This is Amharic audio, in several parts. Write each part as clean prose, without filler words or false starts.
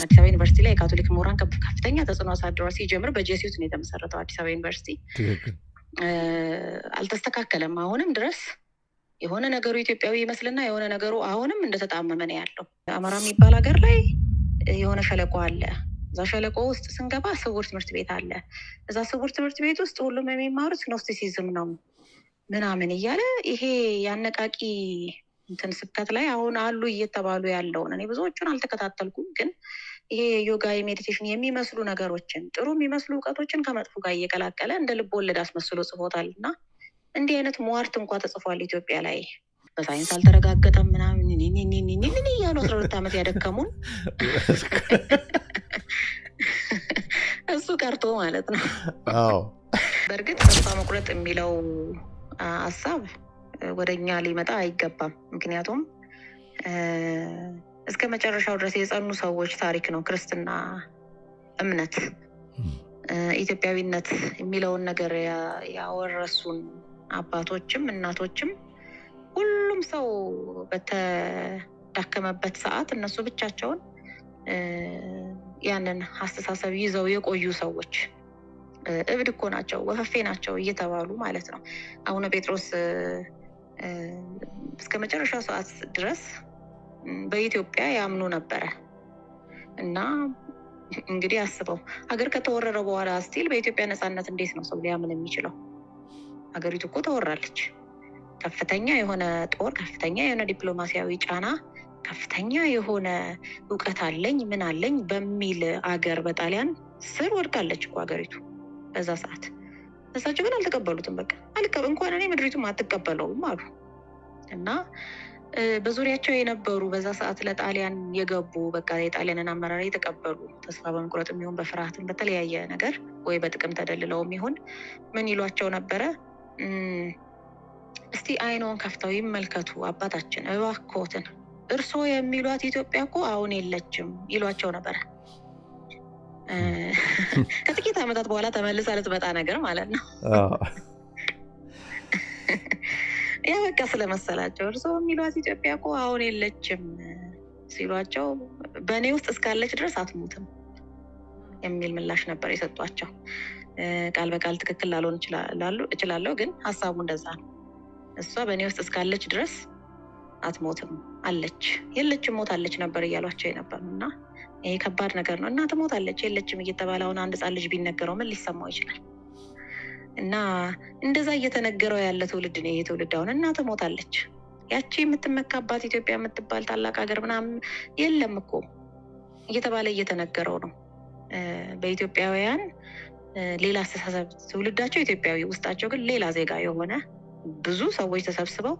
አዲስ አበባ ዩኒቨርሲቲ ላይ የካቶሊክ ምሁራን ከፍተኛ ተጽዕኖ አሳድረዋል። ሲጀምር በጄሱት ነው የተመሰረተው አዲስ አበባ ዩኒቨርሲቲ። አልተስተካከለም። አሁንም ድረስ የሆነ ነገሩ ኢትዮጵያዊ ይመስልና የሆነ ነገሩ አሁንም እንደተጣመመ ነው ያለው። አማራ የሚባል ሀገር ላይ የሆነ ሸለቆ አለ። እዛ ሸለቆ ውስጥ ስንገባ ስውር ትምህርት ቤት አለ። እዛ ስውር ትምህርት ቤት ውስጥ ሁሉም የሚማሩት ኖስቲሲዝም ነው ምናምን እያለ ይሄ ያነቃቂ እንትን ስብከት ላይ አሁን አሉ እየተባሉ ያለውን እኔ ብዙዎቹን አልተከታተልኩም፣ ግን ይሄ ዮጋ ሜዲቴሽን የሚመስሉ ነገሮችን ጥሩ የሚመስሉ እውቀቶችን ከመጥፎ ጋር እየቀላቀለ እንደ ልብ ወለድ አስመስሎ ጽፎታል። እና እንዲህ አይነት ሟርት እንኳ ተጽፏል ኢትዮጵያ ላይ። በሳይንስ አልተረጋገጠም ምናምን እያሉ 12 ዓመት ያደከሙን እሱ ቀርቶ ማለት ነው። በእርግጥ ተስፋ መቁረጥ የሚለው ሀሳብ ወደኛ ሊመጣ አይገባም። ምክንያቱም እስከ መጨረሻው ድረስ የጸኑ ሰዎች ታሪክ ነው ክርስትና እምነት። ኢትዮጵያዊነት የሚለውን ነገር ያወረሱን አባቶችም እናቶችም ሁሉም ሰው በተዳከመበት ሰዓት እነሱ ብቻቸውን ያንን አስተሳሰብ ይዘው የቆዩ ሰዎች እብድ እኮ ናቸው፣ ወፈፌ ናቸው እየተባሉ ማለት ነው። አቡነ ጴጥሮስ እስከ መጨረሻው ሰዓት ድረስ በኢትዮጵያ ያምኑ ነበረ። እና እንግዲህ አስበው ሀገር ከተወረረ በኋላ ስቲል በኢትዮጵያ ነፃነት እንዴት ነው ሰው ሊያምን የሚችለው? ሀገሪቱ እኮ ተወራለች። ከፍተኛ የሆነ ጦር፣ ከፍተኛ የሆነ ዲፕሎማሲያዊ ጫና፣ ከፍተኛ የሆነ እውቀት አለኝ ምን አለኝ በሚል አገር በጣሊያን ስር ወድቃለች እኮ ሀገሪቱ በዛ ሰዓት። እሳቸው ግን አልተቀበሉትም። በቃ እንኳን እኔ ምድሪቱም አትቀበለውም አሉ። እና በዙሪያቸው የነበሩ በዛ ሰዓት ለጣሊያን የገቡ በቃ የጣሊያንን አመራር የተቀበሉ ተስፋ በመቁረጥ የሚሆን በፍርሃትም በተለያየ ነገር ወይ በጥቅም ተደልለው የሚሆን ምን ይሏቸው ነበረ? እስቲ አይኖን ከፍተው ይመልከቱ አባታችን እባክዎትን፣ እርሶ የሚሏት ኢትዮጵያ እኮ አሁን የለችም ይሏቸው ነበረ። ከጥቂት ዓመታት በኋላ ተመልሳ ልትመጣ ነገር ማለት ነው። ያ በቃ ስለመሰላቸው እርሶ የሚሏት ኢትዮጵያ እኮ አሁን የለችም ሲሏቸው በእኔ ውስጥ እስካለች ድረስ አትሞትም የሚል ምላሽ ነበር የሰጧቸው። ቃል በቃል ትክክል ላልሆን እችላለሁ፣ ግን ሀሳቡ እንደዛ ነው። እሷ በእኔ ውስጥ እስካለች ድረስ አትሞትም፣ አለች፣ የለችም ሞታለች ነበር እያሏቸው የነበሩ። እና ይሄ ከባድ ነገር ነው። እናት ሞታለች የለችም እየተባለ አሁን አንድ ሕፃን ልጅ ቢነገረው ምን ሊሰማው ይችላል? እና እንደዛ እየተነገረው ያለ ትውልድ ነው ይሄ ትውልድ። አሁን እናት ሞታለች፣ ያቺ የምትመካባት ኢትዮጵያ የምትባል ታላቅ ሀገር ምናምን የለም እኮ እየተባለ እየተነገረው ነው። በኢትዮጵያውያን ሌላ አስተሳሰብ፣ ትውልዳቸው ኢትዮጵያዊ ውስጣቸው ግን ሌላ ዜጋ የሆነ ብዙ ሰዎች ተሰብስበው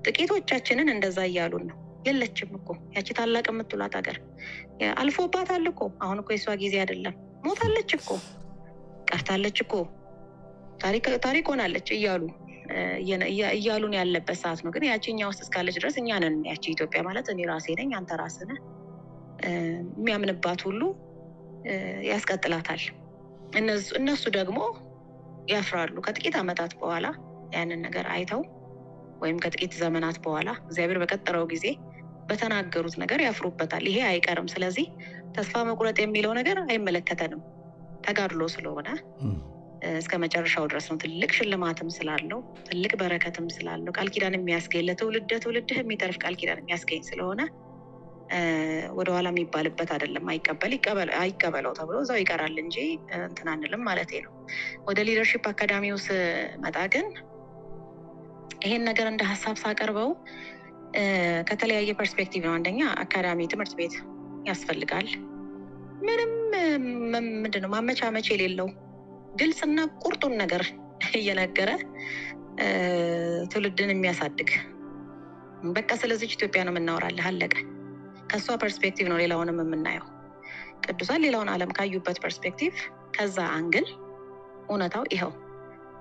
ጥቂቶቻችንን እንደዛ እያሉን ነው። የለችም እኮ ያቺ ታላቅ የምትሏት ሀገር አልፎባታል እኮ አሁን እኮ የሷ ጊዜ አይደለም፣ ሞታለች እኮ ቀርታለች እኮ ታሪክ ሆናለች እያሉን ያለበት ሰዓት ነው። ግን ያቺኛ ውስጥ እስካለች ድረስ እኛ ነን ያቺ ኢትዮጵያ ማለት። እኔ ራሴ ነኝ፣ አንተ ራስህ ነህ። የሚያምንባት ሁሉ ያስቀጥላታል። እነሱ ደግሞ ያፍራሉ። ከጥቂት ዓመታት በኋላ ያንን ነገር አይተው ወይም ከጥቂት ዘመናት በኋላ እግዚአብሔር በቀጠረው ጊዜ በተናገሩት ነገር ያፍሩበታል። ይሄ አይቀርም። ስለዚህ ተስፋ መቁረጥ የሚለው ነገር አይመለከተንም። ተጋድሎ ስለሆነ እስከ መጨረሻው ድረስ ነው። ትልቅ ሽልማትም ስላለው፣ ትልቅ በረከትም ስላለው፣ ቃል ኪዳን የሚያስገኝ ለትውልድህ የሚተርፍ ቃል ኪዳን የሚያስገኝ ስለሆነ ወደኋላ የሚባልበት አይደለም። አይቀበለው ተብሎ እዛው ይቀራል እንጂ እንትን አንልም ማለት ነው። ወደ ሊደርሺፕ አካዳሚው ስመጣ ግን ይሄን ነገር እንደ ሀሳብ ሳቀርበው ከተለያየ ፐርስፔክቲቭ ነው። አንደኛ አካዳሚ ትምህርት ቤት ያስፈልጋል። ምንም ምንድነው ማመቻመች የሌለው ግልጽና ቁርጡን ነገር እየነገረ ትውልድን የሚያሳድግ በቃ ስለዚህ ኢትዮጵያ ነው የምናወራልህ፣ አለቀ። ከሷ ፐርስፔክቲቭ ነው ሌላውንም የምናየው። ቅዱሳን ሌላውን ዓለም ካዩበት ፐርስፔክቲቭ፣ ከዛ አንግል እውነታው ይኸው፣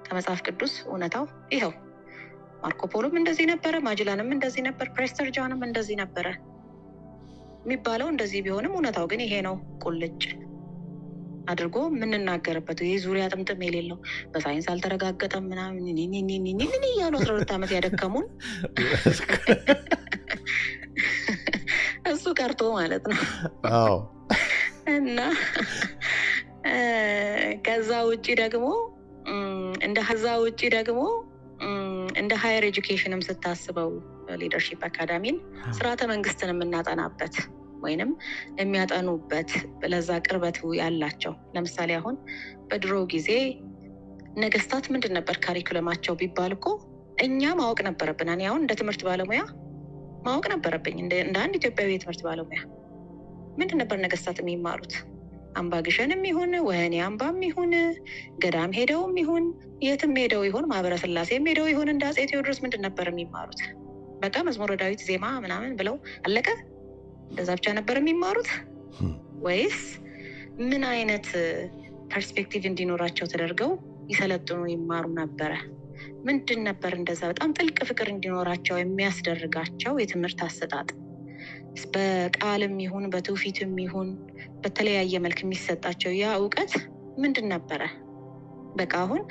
ከመጽሐፍ ቅዱስ እውነታው ይኸው። ማርኮ ፖሎም እንደዚህ ነበረ፣ ማጅላንም እንደዚህ ነበር፣ ፕሬስተር ጃንም እንደዚህ ነበረ የሚባለው እንደዚህ ቢሆንም እውነታው ግን ይሄ ነው። ቁልጭ አድርጎ የምንናገርበት ይህ ዙሪያ ጥምጥም የሌለው በሳይንስ አልተረጋገጠም ምናምን እያሉ 12 ዓመት ያደከሙን እሱ ቀርቶ ማለት ነው። እና ከዛ ውጪ ደግሞ እንደ ሃየር ኤጁኬሽንም ስታስበው ሊደርሺፕ አካዳሚን ስርዓተ መንግስትን የምናጠናበት ወይንም የሚያጠኑበት ለዛ ቅርበት ያላቸው ለምሳሌ አሁን በድሮ ጊዜ ነገስታት ምንድን ነበር ካሪኩለማቸው ቢባል እኮ እኛ ማወቅ ነበረብን። እኔ አሁን እንደ ትምህርት ባለሙያ ማወቅ ነበረብኝ። እንደ አንድ ኢትዮጵያዊ የትምህርት ባለሙያ ምንድን ነበር ነገስታት የሚማሩት? አምባግሸንም ይሁን ወህኒ አምባም ይሁን ገዳም ሄደውም ይሁን የትም ሄደው ይሁን ማህበረ ስላሴም ሄደው ይሁን እንደ አፄ ቴዎድሮስ ምንድን ነበር የሚማሩት? በቃ መዝሙረ ዳዊት ዜማ ምናምን ብለው አለቀ? እንደዛ ብቻ ነበር የሚማሩት? ወይስ ምን አይነት ፐርስፔክቲቭ እንዲኖራቸው ተደርገው ይሰለጥኑ ይማሩ ነበረ? ምንድን ነበር እንደዛ በጣም ጥልቅ ፍቅር እንዲኖራቸው የሚያስደርጋቸው የትምህርት አሰጣጥ? በቃልም ይሁን በትውፊትም ይሁን በተለያየ መልክ የሚሰጣቸው ያ እውቀት ምንድን ነበረ? በቃ አሁን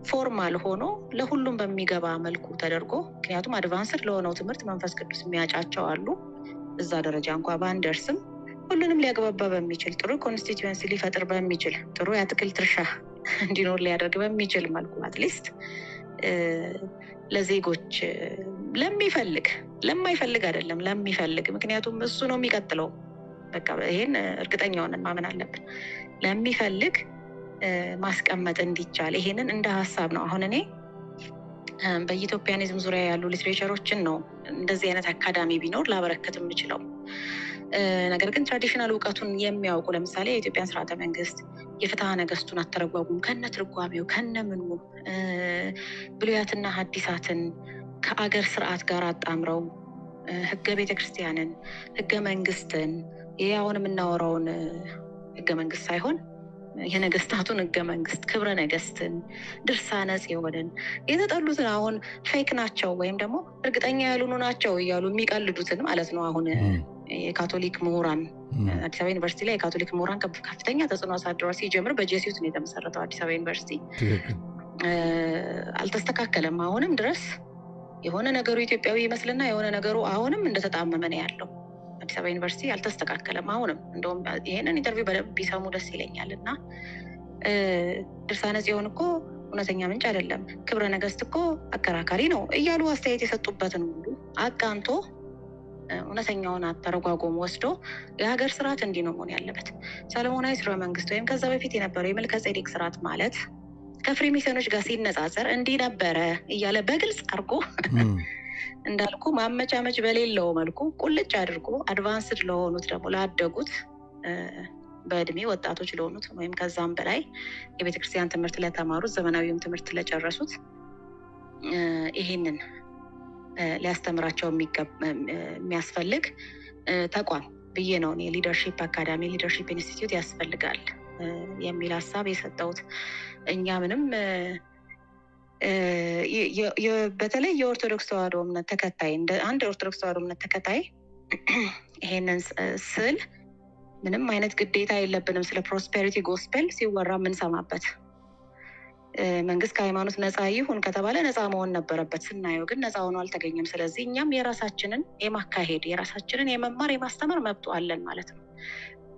ፎርማል ሆኖ ለሁሉም በሚገባ መልኩ ተደርጎ ምክንያቱም አድቫንስድ ለሆነው ትምህርት መንፈስ ቅዱስ የሚያጫቸው አሉ። እዛ ደረጃ እንኳ ባንደርስም ሁሉንም ሊያግባባ በሚችል ጥሩ ኮንስቲትዩንሲ ሊፈጥር በሚችል ጥሩ የአትክልት እርሻ እንዲኖር ሊያደርግ በሚችል መልኩ አትሊስት ለዜጎች ለማይፈልግ አይደለም ለሚፈልግ፣ ምክንያቱም እሱ ነው የሚቀጥለው። በቃ ይሄን እርግጠኛ ሆነን ማመን አለብን። ለሚፈልግ ማስቀመጥ እንዲቻል ይሄንን እንደ ሀሳብ ነው። አሁን እኔ በኢትዮጵያኒዝም ዙሪያ ያሉ ሊትሬቸሮችን ነው እንደዚህ አይነት አካዳሚ ቢኖር ላበረከት የምችለው። ነገር ግን ትራዲሽናል እውቀቱን የሚያውቁ ለምሳሌ የኢትዮጵያን ስርዓተ መንግስት የፍትሐ ነገስቱን አተረጓጉም ከነ ትርጓሜው ከነምኑ ብሉያትና ሐዲሳትን ከአገር ስርዓት ጋር አጣምረው ህገ ቤተክርስቲያንን፣ ህገ መንግስትን ያውን የምናወራውን ህገ መንግስት ሳይሆን የነገስታቱን ህገ መንግስት፣ ክብረ ነገስትን፣ ድርሳነ ጽዮንን የተጠሉትን አሁን ፌክ ናቸው ወይም ደግሞ እርግጠኛ ያልሆኑ ናቸው እያሉ የሚቀልዱትን ማለት ነው። አሁን የካቶሊክ ምሁራን አዲስ አበባ ዩኒቨርሲቲ ላይ የካቶሊክ ምሁራን ከፍተኛ ተጽዕኖ አሳድረዋል። ሲጀምር በጄሱት ነው የተመሰረተው አዲስ አበባ ዩኒቨርሲቲ። አልተስተካከለም። አሁንም ድረስ የሆነ ነገሩ ኢትዮጵያዊ ይመስልና የሆነ ነገሩ አሁንም እንደተጣመመ ነው ያለው። አዲስ አበባ ዩኒቨርሲቲ አልተስተካከለም አሁንም። እንደውም ይሄንን ኢንተርቪው በደንብ ቢሰሙ ደስ ይለኛል። እና ድርሳነ ጽዮን እኮ እውነተኛ ምንጭ አይደለም፣ ክብረ ነገስት እኮ አከራካሪ ነው እያሉ አስተያየት የሰጡበትን ሁሉ አቃንቶ እውነተኛውን አተረጓጎም ወስዶ የሀገር ስርዓት እንዲህ ነው መሆን ያለበት። ሰለሞናዊ ስርወ መንግስት ወይም ከዛ በፊት የነበረው የመልከ ጼዴቅ ስርዓት ማለት ከፍሪሜሰኖች ጋር ሲነጻጸር እንዲህ ነበረ እያለ በግልጽ አድርጎ እንዳልኩ ማመቻመች በሌለው መልኩ ቁልጭ አድርጎ አድቫንስድ ለሆኑት ደግሞ ላደጉት በእድሜ ወጣቶች ለሆኑት ወይም ከዛም በላይ የቤተክርስቲያን ትምህርት ለተማሩት ዘመናዊውን ትምህርት ለጨረሱት ይሄንን ሊያስተምራቸው የሚያስፈልግ ተቋም ብዬ ነው እኔ ሊደርሺፕ አካዳሚ ሊደርሺፕ ኢንስቲትዩት ያስፈልጋል የሚል ሀሳብ የሰጠሁት። እኛ ምንም በተለይ የኦርቶዶክስ ተዋሕዶ እምነት ተከታይ እንደ አንድ ኦርቶዶክስ ተዋሕዶ እምነት ተከታይ ይሄንን ስል ምንም አይነት ግዴታ የለብንም። ስለ ፕሮስፔሪቲ ጎስፔል ሲወራ የምንሰማበት መንግስት ከሃይማኖት ነፃ ይሁን ከተባለ ነፃ መሆን ነበረበት። ስናየው ግን ነፃ ሆኖ አልተገኘም። ስለዚህ እኛም የራሳችንን የማካሄድ የራሳችንን የመማር የማስተማር መብቱ አለን ማለት ነው።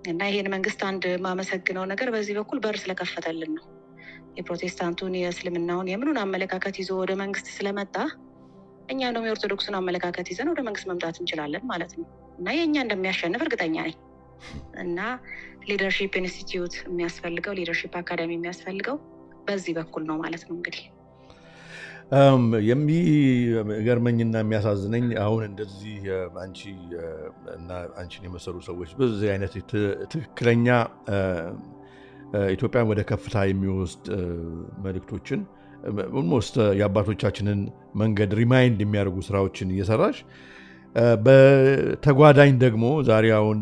እና ይሄን መንግስት አንድ ማመሰግነው ነገር በዚህ በኩል በር ስለከፈተልን ነው። የፕሮቴስታንቱን የእስልምናውን የምኑን አመለካከት ይዞ ወደ መንግስት ስለመጣ እኛም ደግሞ የኦርቶዶክሱን አመለካከት ይዘን ወደ መንግስት መምጣት እንችላለን ማለት ነው። እና የእኛ እንደሚያሸንፍ እርግጠኛ ነኝ። እና ሊደርሺፕ ኢንስቲትዩት የሚያስፈልገው ሊደርሺፕ አካዳሚ የሚያስፈልገው በዚህ በኩል ነው ማለት ነው። እንግዲህ የሚገርመኝና የሚያሳዝነኝ አሁን እንደዚህ አንቺ እና አንቺን የመሰሉ ሰዎች በዚህ አይነት ትክክለኛ ኢትዮጵያን ወደ ከፍታ የሚወስድ መልእክቶችን ኦልሞስት የአባቶቻችንን መንገድ ሪማይንድ የሚያደርጉ ስራዎችን እየሰራሽ በተጓዳኝ ደግሞ ዛሬ አሁን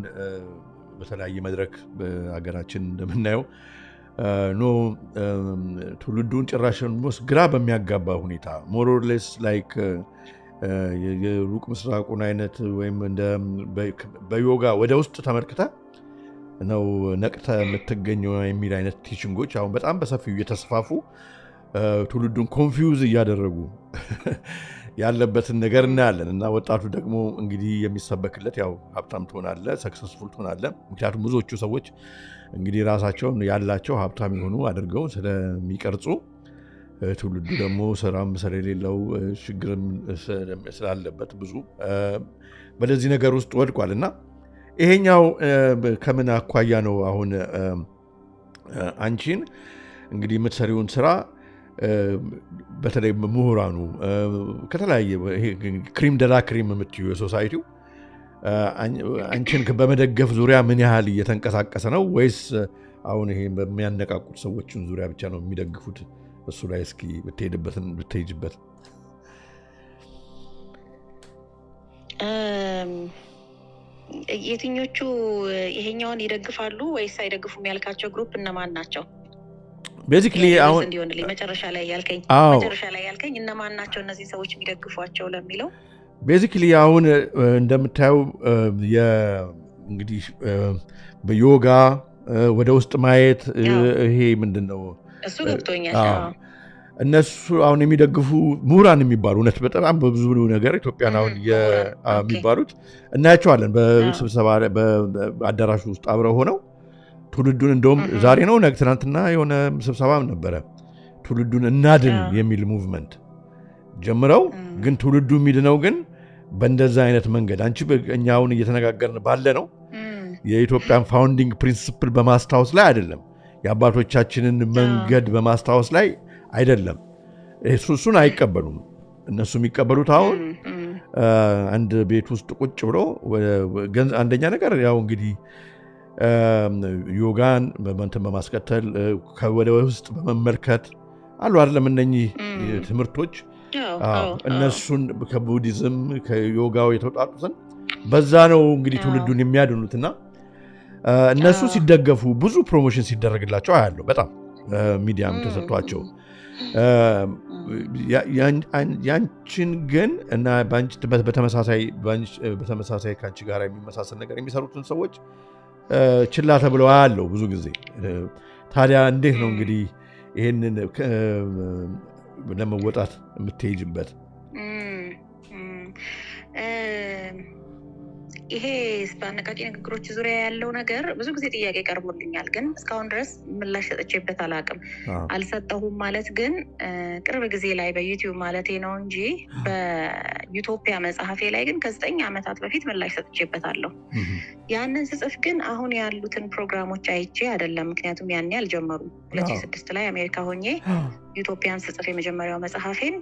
በተለያየ መድረክ በሀገራችን እንደምናየው ትውልዱን ጭራሽ ግራ በሚያጋባ ሁኔታ ሞሮርሌስ ላይክ የሩቅ ምስራቁን አይነት ወይም በዮጋ ወደ ውስጥ ተመልክተ ነው ነቅተ የምትገኘው የሚል አይነት ቲችንጎች አሁን በጣም በሰፊው እየተስፋፉ ትውልዱን ኮንፊውዝ እያደረጉ ያለበትን ነገር እናያለን እና ወጣቱ ደግሞ እንግዲህ የሚሰበክለት ያው ሀብታም ትሆናለህ፣ ሰክሰስፉል ትሆናለህ። ምክንያቱም ብዙዎቹ ሰዎች እንግዲህ ራሳቸውን ያላቸው ሀብታም የሆኑ አድርገው ስለሚቀርጹ ትውልዱ ደግሞ ስራም ስለሌለው ችግርም ስላለበት ብዙ በለዚህ ነገር ውስጥ ወድቋል እና ይሄኛው ከምን አኳያ ነው አሁን አንቺን እንግዲህ የምትሰሪውን ስራ በተለይ ምሁራኑ ከተለያየ ክሪም ደላ ክሪም የምትዩ የሶሳይቲው አንቺን በመደገፍ ዙሪያ ምን ያህል እየተንቀሳቀሰ ነው ወይስ አሁን ይሄ በሚያነቃቁት ሰዎችን ዙሪያ ብቻ ነው የሚደግፉት? እሱ ላይ እስኪ ብትሄጂበት። የትኞቹ ይሄኛውን ይደግፋሉ ወይስ አይደግፉም ያልካቸው ግሩፕ እነማን ናቸው? ቤዚክሊ አሁን እንዲሆንልኝ መጨረሻ ላይ ያልከኝ እነማን ናቸው እነዚህ ሰዎች የሚደግፏቸው ለሚለው ቤዚክሊ አሁን እንደምታየው እንግዲህ በዮጋ ወደ ውስጥ ማየት ይሄ ምንድነው እሱ ገብቶኛል። እነሱ አሁን የሚደግፉ ምሁራን የሚባሉ እውነት በጣም በብዙ ነገር ኢትዮጵያን አሁን የሚባሉት እናያቸዋለን። በስብሰባ በአዳራሹ ውስጥ አብረው ሆነው ትውልዱን እንደውም ዛሬ ነው ትናንትና የሆነ ስብሰባም ነበረ ትውልዱን እናድን የሚል ሙቭመንት ጀምረው ግን ትውልዱ የሚድነው ግን በእንደዛ አይነት መንገድ አንቺ እኛውን እየተነጋገርን ባለ ነው የኢትዮጵያን ፋውንዲንግ ፕሪንሲፕል በማስታወስ ላይ አይደለም፣ የአባቶቻችንን መንገድ በማስታወስ ላይ አይደለም። እሱን አይቀበሉም። እነሱ የሚቀበሉት አሁን አንድ ቤት ውስጥ ቁጭ ብሎ አንደኛ ነገር ያው እንግዲህ ዮጋን በማስከተል ወደ ውስጥ በመመልከት አሉ አይደለም እነኚህ ትምህርቶች እነሱን ከቡዲዝም ከዮጋው የተውጣጡትን በዛ ነው እንግዲህ ትውልዱን የሚያድኑትና እነሱ ሲደገፉ ብዙ ፕሮሞሽን ሲደረግላቸው አያለው። በጣም ሚዲያም ተሰጥቷቸው ያንቺን ግን እና በተመሳሳይ ከአንቺ ጋር የሚመሳሰል ነገር የሚሰሩትን ሰዎች ችላ ተብለው አያለው ብዙ ጊዜ። ታዲያ እንዴት ነው እንግዲህ ይህንን ለመወጣት የምትሄጅበት? ይሄ በአነቃቂ ንግግሮች ዙሪያ ያለው ነገር ብዙ ጊዜ ጥያቄ ቀርቦልኛል፣ ግን እስካሁን ድረስ ምላሽ ሰጥቼበት አላውቅም። አልሰጠሁም ማለት ግን ቅርብ ጊዜ ላይ በዩቲዩብ ማለቴ ነው እንጂ በዩቶፒያ መጽሐፌ ላይ ግን ከ9 ዓመታት በፊት ምላሽ ሰጥቼበታለሁ። ያንን ስጽፍ ግን አሁን ያሉትን ፕሮግራሞች አይቼ አይደለም፣ ምክንያቱም ያኔ አልጀመሩም። 2006 ላይ አሜሪካ ሆኜ ዩቶፒያን ስጽፍ የመጀመሪያው መጽሐፌን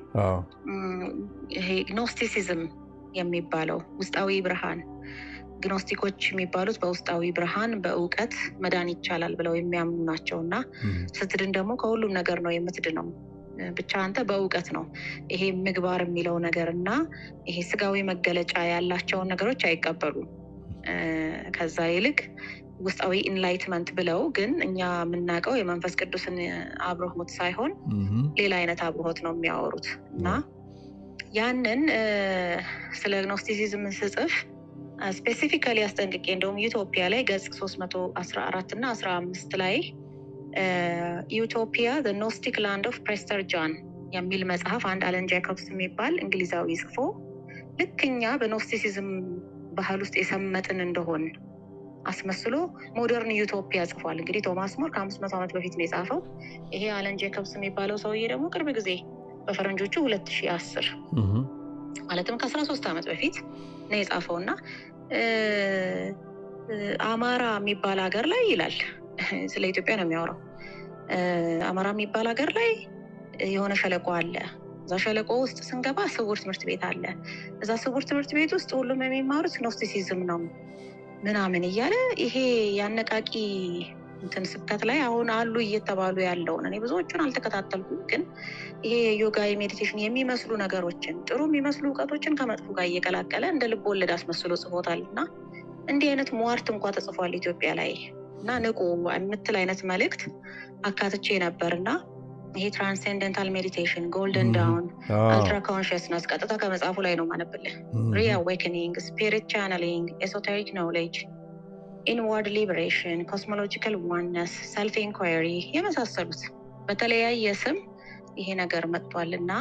ይሄ ግኖስቲሲዝም የሚባለው ውስጣዊ ብርሃን፣ ግኖስቲኮች የሚባሉት በውስጣዊ ብርሃን በእውቀት መዳን ይቻላል ብለው የሚያምኑ ናቸው እና ስትድን ደግሞ ከሁሉም ነገር ነው የምትድነው፣ ብቻ አንተ በእውቀት ነው። ይሄ ምግባር የሚለው ነገር እና ይሄ ስጋዊ መገለጫ ያላቸውን ነገሮች አይቀበሉም። ከዛ ይልቅ ውስጣዊ ኢንላይትመንት ብለው ግን እኛ የምናውቀው የመንፈስ ቅዱስን አብርሆት ሳይሆን ሌላ አይነት አብርሆት ነው የሚያወሩት እና ያንን ስለ ግኖስቲሲዝም ስጽፍ ስፔሲፊካሊ አስጠንቅቄ እንደውም ዩቶፒያ ላይ ገጽ 314 እና 15 ላይ ዩቶፒያ the Gnostic Land of Prester John የሚል መጽሐፍ አንድ አለን ጃኮብስ የሚባል እንግሊዛዊ ጽፎ ልክኛ በግኖስቲሲዝም ባህል ውስጥ የሰመጥን እንደሆን አስመስሎ ሞደርን ዩቶፒያ ጽፏል። እንግዲህ ቶማስ ሞር ከ500 ዓመት በፊት ነው የጻፈው። ይሄ አለን ጃኮብስ የሚባለው ሰውዬ ደግሞ ቅርብ ጊዜ በፈረንጆቹ 2010 ማለትም ከ13 ዓመት በፊት ነው የጻፈው እና አማራ የሚባል ሀገር ላይ ይላል፣ ስለ ኢትዮጵያ ነው የሚያወራው። አማራ የሚባል ሀገር ላይ የሆነ ሸለቆ አለ። እዛ ሸለቆ ውስጥ ስንገባ ስውር ትምህርት ቤት አለ። እዛ ስውር ትምህርት ቤት ውስጥ ሁሉም የሚማሩት ግኖስቲሲዝም ነው ምናምን እያለ ይሄ ያነቃቂ እንትን ስብከት ላይ አሁን አሉ እየተባሉ ያለውን እኔ ብዙዎቹን አልተከታተልኩም፣ ግን ይሄ ዮጋ ሜዲቴሽን የሚመስሉ ነገሮችን ጥሩ የሚመስሉ እውቀቶችን ከመጥፎ ጋር እየቀላቀለ እንደ ልብ ወለድ አስመስሎ ጽፎታል እና እንዲህ አይነት ሟርት እንኳ ተጽፏል ኢትዮጵያ ላይ እና ንቁ የምትል አይነት መልእክት አካትቼ ነበርና ይሄ ትራንስሴንደንታል ሜዲቴሽን፣ ጎልደን ዳውን፣ አልትራ ኮንሽስነስ ቀጥታ ከመጽሐፉ ላይ ነው ማነብልህ። ሪአዌክኒንግ፣ ስፒሪት ቻነሊንግ፣ ኤሶቴሪክ ኖሌጅ፣ ኢንዋርድ ሊበሬሽን፣ ኮስሞሎጂካል ዋንነስ፣ ሰልፍ ኢንኳሪ የመሳሰሉት በተለያየ ስም ይሄ ነገር መጥቷል እና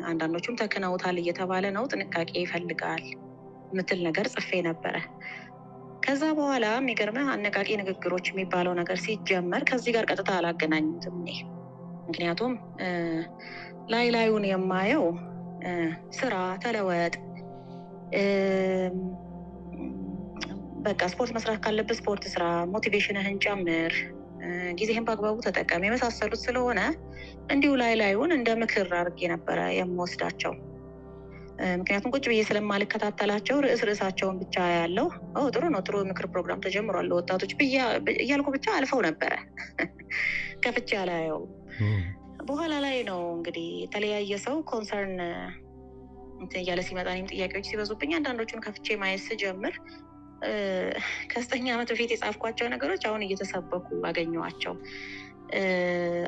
አንዳንዶቹም ተክነውታል እየተባለ ነው፣ ጥንቃቄ ይፈልጋል ምትል ነገር ጽፌ ነበረ። ከዛ በኋላ የሚገርምህ አነቃቂ ንግግሮች የሚባለው ነገር ሲጀመር ከዚህ ጋር ቀጥታ አላገናኙትም እኔ። ምክንያቱም ላይ ላዩን የማየው ስራ ተለወጥ፣ በቃ ስፖርት መስራት ካለብህ ስፖርት ስራ፣ ሞቲቬሽንህን ጨምር፣ ጊዜህን በአግባቡ ተጠቀም የመሳሰሉት ስለሆነ እንዲሁ ላይ ላዩን እንደ ምክር አድርጌ ነበረ የምወስዳቸው። ምክንያቱም ቁጭ ብዬ ስለማልከታተላቸው ርዕሳቸውን ብቻ ያለው ጥሩ ነው፣ ጥሩ ምክር ፕሮግራም ተጀምሯል ለወጣቶች እያልኩ ብቻ አልፈው ነበረ ከፍቼ ያላየው። በኋላ ላይ ነው እንግዲህ የተለያየ ሰው ኮንሰርን እያለ ሲመጣ እኔም ጥያቄዎች ሲበዙብኝ አንዳንዶቹን ከፍቼ ማየት ስጀምር ከ9 ዓመት በፊት የጻፍኳቸው ነገሮች አሁን እየተሰበኩ አገኘኋቸው።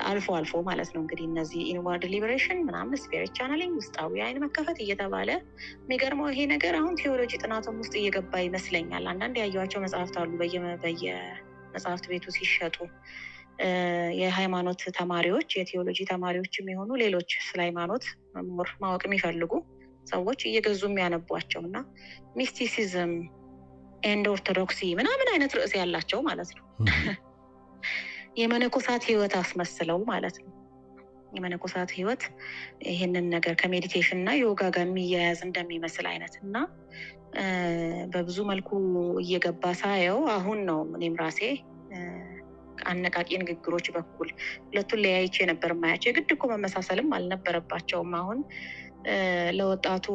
አልፎ አልፎ ማለት ነው እንግዲህ እነዚህ ኢንዋርድ ሊበሬሽን ምናምን፣ ስፒሪት ቻነሊንግ፣ ውስጣዊ አይን መከፈት እየተባለ የሚገርመው ይሄ ነገር አሁን ቴዎሎጂ ጥናትም ውስጥ እየገባ ይመስለኛል። አንዳንድ ያየኋቸው መጽሐፍት አሉ በየመጽሐፍት ቤቱ ሲሸጡ፣ የሃይማኖት ተማሪዎች፣ የቴዎሎጂ ተማሪዎች የሚሆኑ ሌሎች ስለ ሃይማኖት ማወቅ የሚፈልጉ ሰዎች እየገዙ የሚያነቧቸው እና ሚስቲሲዝም ኤንድ ኦርቶዶክሲ ምናምን አይነት ርዕስ ያላቸው ማለት ነው የመነኮሳት ህይወት አስመስለው ማለት ነው። የመነኮሳት ህይወት ይህንን ነገር ከሜዲቴሽን እና ዮጋ ጋር የሚያያዝ እንደሚመስል አይነት እና በብዙ መልኩ እየገባ ሳየው አሁን ነው እኔም ራሴ አነቃቂ ንግግሮች በኩል ሁለቱን ለያይቼ ነበር ማያቸው። የግድ እኮ መመሳሰልም አልነበረባቸውም። አሁን ለወጣቱ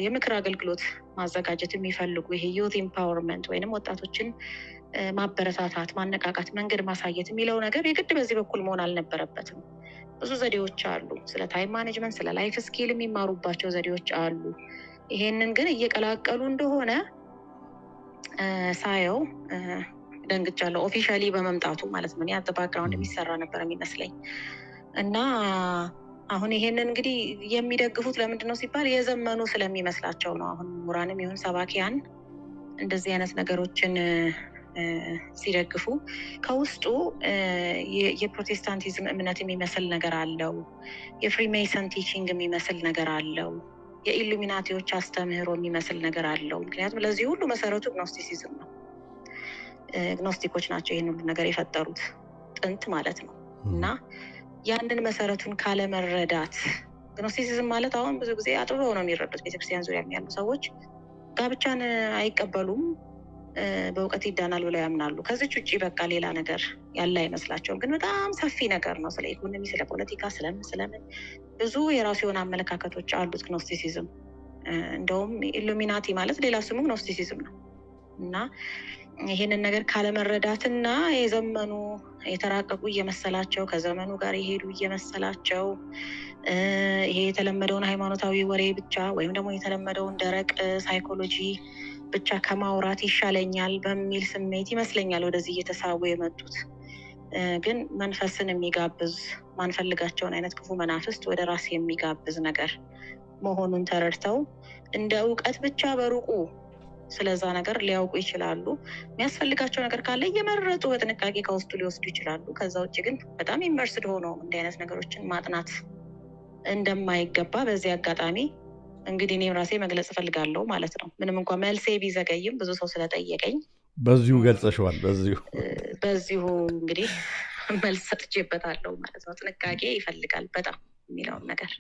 የምክር አገልግሎት ማዘጋጀት የሚፈልጉ ይሄ ዩት ኢምፓወርመንት ወይንም ወጣቶችን ማበረታታት፣ ማነቃቃት፣ መንገድ ማሳየት የሚለው ነገር የግድ በዚህ በኩል መሆን አልነበረበትም። ብዙ ዘዴዎች አሉ። ስለ ታይም ማኔጅመንት፣ ስለ ላይፍ ስኪል የሚማሩባቸው ዘዴዎች አሉ። ይሄንን ግን እየቀላቀሉ እንደሆነ ሳየው ደንግጫለሁ። ኦፊሻሊ በመምጣቱ ማለት ነው። ያንተ ባክግራውንድ የሚሰራ ነበር የሚመስለኝ እና አሁን ይሄንን እንግዲህ የሚደግፉት ለምንድን ነው ሲባል የዘመኑ ስለሚመስላቸው ነው። አሁን ምሁራንም ይሁን ሰባኪያን እንደዚህ አይነት ነገሮችን ሲደግፉ ከውስጡ የፕሮቴስታንቲዝም እምነት የሚመስል ነገር አለው፣ የፍሪሜሰን ቲቺንግ የሚመስል ነገር አለው፣ የኢሉሚናቲዎች አስተምህሮ የሚመስል ነገር አለው። ምክንያቱም ለዚህ ሁሉ መሰረቱ ግኖስቲሲዝም ነው። ግኖስቲኮች ናቸው ይህን ሁሉ ነገር የፈጠሩት ጥንት ማለት ነው። እና ያንን መሰረቱን ካለመረዳት ግኖስቲሲዝም ማለት አሁን ብዙ ጊዜ አጥብበው ነው የሚረዱት ቤተክርስቲያን ዙሪያ ያሉ ሰዎች ጋብቻን አይቀበሉም፣ በእውቀት ይዳናል ብለው ያምናሉ። ከዚች ውጭ በቃ ሌላ ነገር ያለ አይመስላቸውም። ግን በጣም ሰፊ ነገር ነው። ስለ ኢኮኖሚ፣ ስለ ፖለቲካ፣ ስለምን ብዙ የራሱ የሆነ አመለካከቶች አሉት ግኖስቲሲዝም። እንደውም ኢሉሚናቲ ማለት ሌላ ስሙ ግኖስቲሲዝም ነው። እና ይሄንን ነገር ካለመረዳትና የዘመኑ የተራቀቁ እየመሰላቸው ከዘመኑ ጋር የሄዱ እየመሰላቸው ይሄ የተለመደውን ሃይማኖታዊ ወሬ ብቻ ወይም ደግሞ የተለመደውን ደረቅ ሳይኮሎጂ ብቻ ከማውራት ይሻለኛል በሚል ስሜት ይመስለኛል ወደዚህ እየተሳቡ የመጡት። ግን መንፈስን የሚጋብዝ ማንፈልጋቸውን አይነት ክፉ መናፍስት ወደ ራስ የሚጋብዝ ነገር መሆኑን ተረድተው እንደ እውቀት ብቻ በሩቁ ስለዛ ነገር ሊያውቁ ይችላሉ። የሚያስፈልጋቸው ነገር ካለ እየመረጡ በጥንቃቄ ከውስጡ ሊወስዱ ይችላሉ። ከዛ ውጭ ግን በጣም ኢመርስድ ሆኖ እንዲህ አይነት ነገሮችን ማጥናት እንደማይገባ በዚህ አጋጣሚ እንግዲህ እኔም ራሴ መግለጽ እፈልጋለሁ ማለት ነው። ምንም እንኳን መልሴ ቢዘገይም ብዙ ሰው ስለጠየቀኝ በዚሁ ገልጸሽዋል። በዚሁ እንግዲህ መልስ ሰጥቼበታለሁ ማለት ነው። ጥንቃቄ ይፈልጋል በጣም የሚለውን ነገር